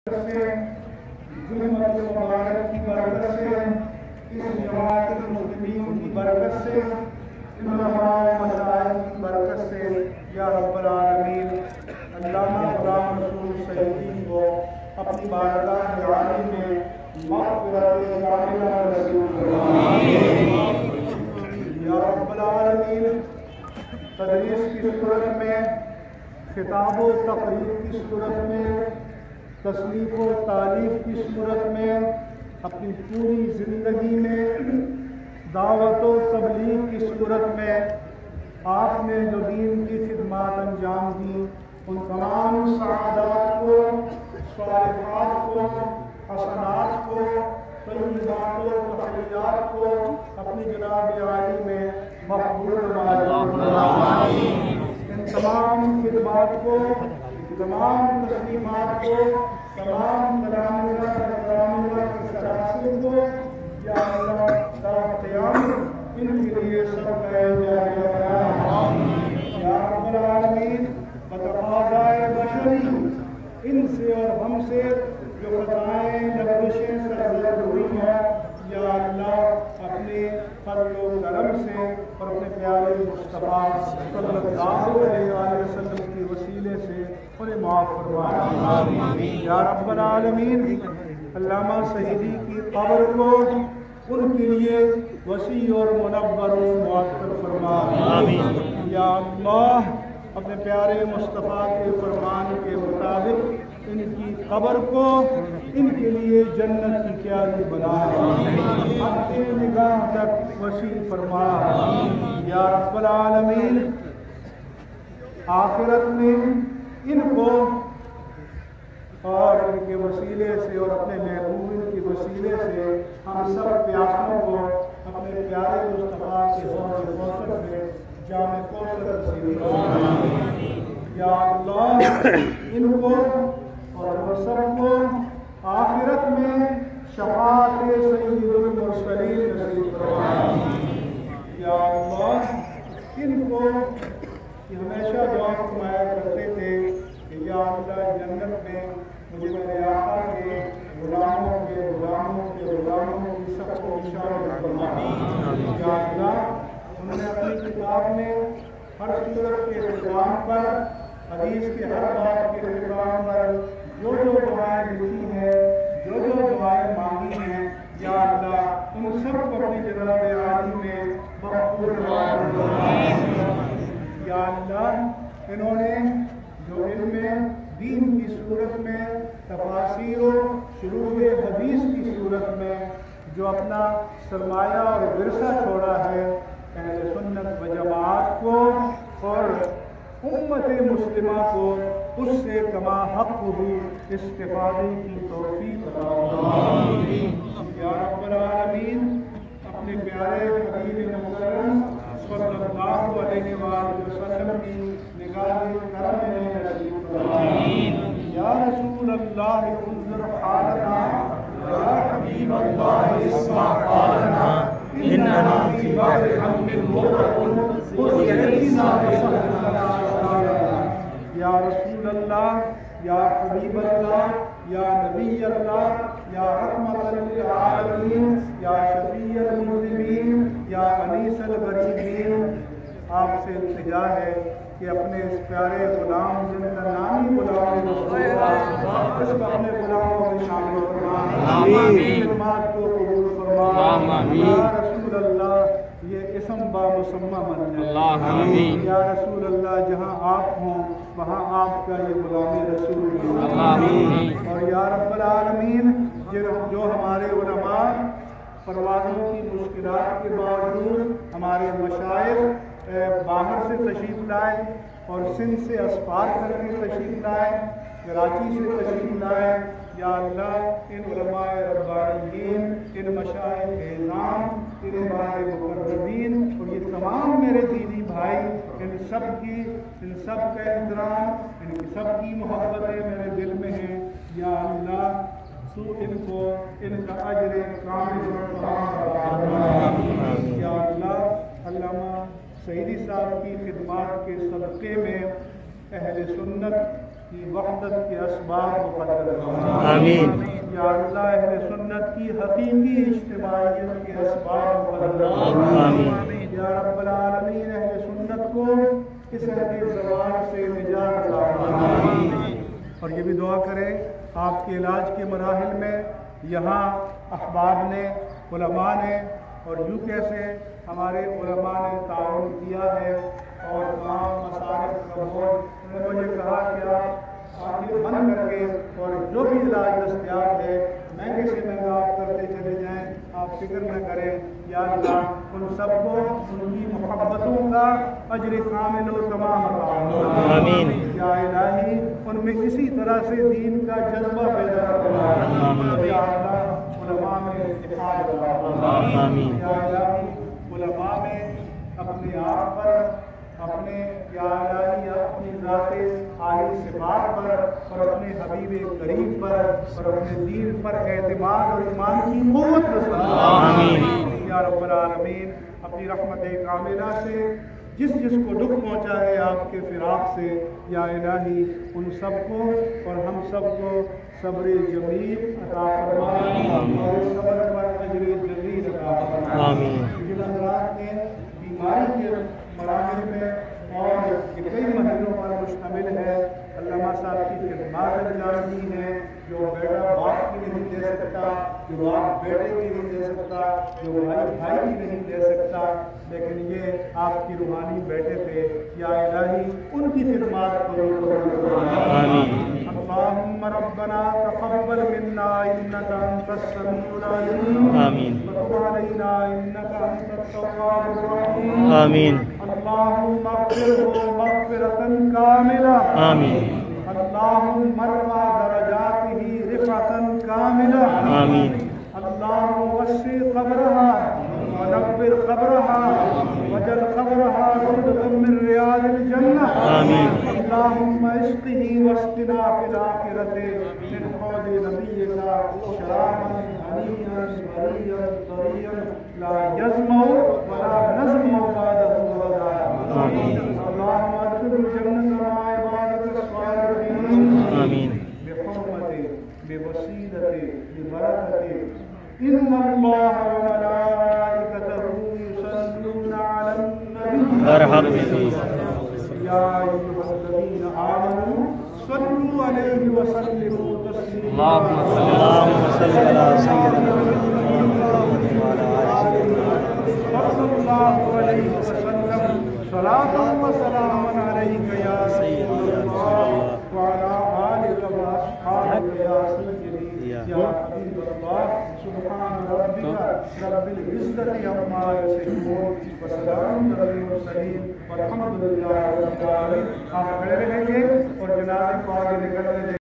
سے جمعۃ مبارک کی برکت سے اس جماعت المسلمین کی برکت سے ان علماء مشائخ کی برکت سے یا رب العالمین علامہ غلام رسول سعیدی کو اپنی بارگاہ عالی میں مغفرت کاملہ نصیب فرما یا رب العالمین۔ تدریس کی صورت میں، خطاب و تقریر کی صورت میں، تصنیف و تالیف کی صورت میں، اپنی پوری زندگی میں دعوت و تبلیغ کی صورت میں آپ نے جو دین کی خدمات انجام دی، ان تمام سعادات کو، صالحات کو، حسنات کو، طیبات و تحلیات کو اپنی جناب عالی میں مقبول فرمائے۔ ان تمام خدمات کو، تمام تسلیمات کو، تمام کلام اللہ کی سراسر کو یا اللہ تا قیامت ان کے لیے سب جاریہ یا رب العالمین۔ بتقاضائے بشری ان سے اور ہم سے جو خطائیں لغزشیں سرزد ہوئی ہیں، یا اللہ اپنے فضل و کرم سے اور اپنے پیارے مصطفیٰ صلی اللہ علیہ وسلم کے وسیلے سے انہیں معاف فرما یا رب العالمین۔ علامہ سعیدی کی قبر کو ان کے لیے وسیع اور منور و معطر فرما یا اللہ۔ اپنے پیارے مصطفیٰ کے فرمان کے مطابق ان کی قبر کو ان کے لیے جنت کی کیاری بنا، اپنی نگاہ تک وسیع فرما یا رب العالمین۔ آخرت میں ان کو اور ان کے وسیلے سے اور اپنے محبوب کے وسیلے سے ہم سب پیاسوں کو اپنے پیارے مصطفیٰ کے حوض کوثر سے جام کوثر نصیب فرما یا اللہ۔ ان کو اور ہم سب کو آخرت میں شفاعت سید المرسلین نصیب فرما یا اللہ۔ ان کو یہ ہمیشہ دعا فرمایا کرتے تھے کہ یا اللہ جنت میں مجھے میرے آقا کے غلاموں کے غلاموں کے غلاموں کی سب کو شامل فرما یا اللہ۔ انہوں نے اپنی کتاب میں ہر صورت کے اختتام پر، حدیث کے ہر بات کے اختتام پر جو دعائیں لکھی ہیں، جو دعائیں مانگی ہیں، یا اللہ ان سب کو اپنی جناب عالی میں مقبول فرما یا اللہ۔ انہوں نے جو علم دین کی صورت میں، تفاسیر و شروح حدیث کی صورت میں جو اپنا سرمایہ اور ورثہ چھوڑا ہے، اہل سنت و جماعت کو اور امت مسلمہ کو اس سے کما حق ہو استفادے کی توفیق عطا فرما یا رب العالمین۔ اپنے پیارے حبیب مکرم صلی اللہ علیہ وآلہ وسلم کی نگاہ کرم میں نصیب فرما یا رسول اللہ انظر حالنا، یا حبیب اللہ اسمع قالنا، اننا فی بحر ہم مغرق خذ یدینا بسہلنا یا رسول اللہ، یا حبیب اللہ، یا نبی اللہ، یا رحمت للعالمین، یا شفیع المذنبین، یا انیس الغریبین۔ آپ سے التجا ہے کہ اپنے اس پیارے غلام جن کا نام ہی غلام اس کو اپنے غلاموں میں شامل فرما، خدمات کو قبول فرما یا رسول اللہ۔ یہ اسم بامسمہ بن جائے یا رسول اللہ، جہاں آپ ہوں وہاں آپ کا یہ غلام رسول ہو اور یا رب العالمین۔ جو ہمارے علماء پروازوں کی مشکلات کے باوجود ہمارے مشائخ باہر سے تشریف لائے اور سندھ سے اسفار کر کے تشریف لائے، کراچی سے تشریف لائے، یا اللہ ان علماء ربانیین، ان مشائخ اعظام، ان ہمارے مقربین اور یہ تمام میرے دینی بھائی، ان سب کا احترام، ان کی سب کی محبتیں میرے دل میں ہیں یا اللہ۔ ان کو ان کا اجر کامل یا اللہ۔ علامہ سعیدی صاحب کی خدمات کے صدقے میں اہل سنت کی وحدت کے اسباب مقدر فرما آمین یا اللہ اہل سنت کی حقیقی اجتماعیت کے اسباب پر آمین یا رب العالمین اہل سنت کو اس حدیث زوال سے نجات عطا فرما۔ اور یہ بھی دعا کریں آپ کے علاج کے مراحل میں یہاں احباب نے، علماء نے اور یوں کیسے ہمارے علماء نے تعاون کیا ہے اور تمام مصارف کا بوجھ انہوں نے مجھے کہا کہ آپ آخر بند کر کے اور جو بھی علاج دستیاب ہے مہنگے سے مہنگا آپ کرتے چلے جائیں، آپ فکر نہ کریں۔ یا اللہ ان سب کو ان کی محبتوں کا اجر کامل و تمام عطا فرما۔ آمین یا الہی ان میں اسی طرح سے دین کا جذبہ پیدا کرنا۔ یا اللہ علماء میں اتحاد عطا فرما۔ آمین یا الہی علماء میں اپنے آپ پر، اپنے یا الہی اپنی ذات عالی صفات پر اور اپنے حبیب کریم پر اور اپنے دین پر اعتماد اور ایمان کی قوت نصیب فرما۔ آمین یا رب العالمین اپنی رحمت کاملہ سے جس کو دکھ پہنچا ہے آپ کے فراق سے، یا الہی ان سب کو اور ہم سب کو صبر جمیل عطا فرما اور صبر پر اجر جمیل عطا فرما۔ آمین جن حضرات نے بیماری کے مراحل میں اور یہ کئی مہینوں پر مشتمل ہے، علامہ صاحب کی خدمات انجام دی ہیں، جو بیٹا باپ کی نہیں دے سکتا، جو باپ بیٹے کی نہیں دے سکتا، جو بھائی بھائی کی نہیں دے سکتا، لیکن یہ آپ کی روحانی بیٹے تھے۔ یا الہی ان کی خدمات کو آمین اللہم ربنا تقبل منا انک انت السمیع العلیم آمین وتب علینا انک انت التواب الرحیم آمین اللہم اغفرہ مغفرۃ کاملہ آمین اللہم ارفع درجاتہ رفعۃ کاملہ آمین اللہم وسع قبرہا ونور قبرہا وجل قبرہا روضۃ من ریاض الجنہ آمین اللہم اسقہ واسقنا فی الآخرۃ من حوض نبیک شرابا ہنیئا مريئا طريا لا يظمأ ولا نظمأ بعده أبدا آمين اللهم ادخل الجنة مع عبادك الصالحين آمين بحرمته بوسيلته ببركته إن الله وملائكته يصلون على النبي ارحم به يا أيها الذين آمنوا صلوا عليه وسلموا تسليما اللهم صل على سيدنا محمد وعلى آل سيدنا صلى الله عليه وسلم صلاة وسلاما عليك يا سيد الله وعلى آلك وأصحابك يا سيدي يا حبيب الله سبحان ربك رب العزة عما يصفون وسلام على المرسلين والحمد لله رب العالمين۔ آپ کھڑے رہیں گے اور جناب کو آگے نکلنے دیں۔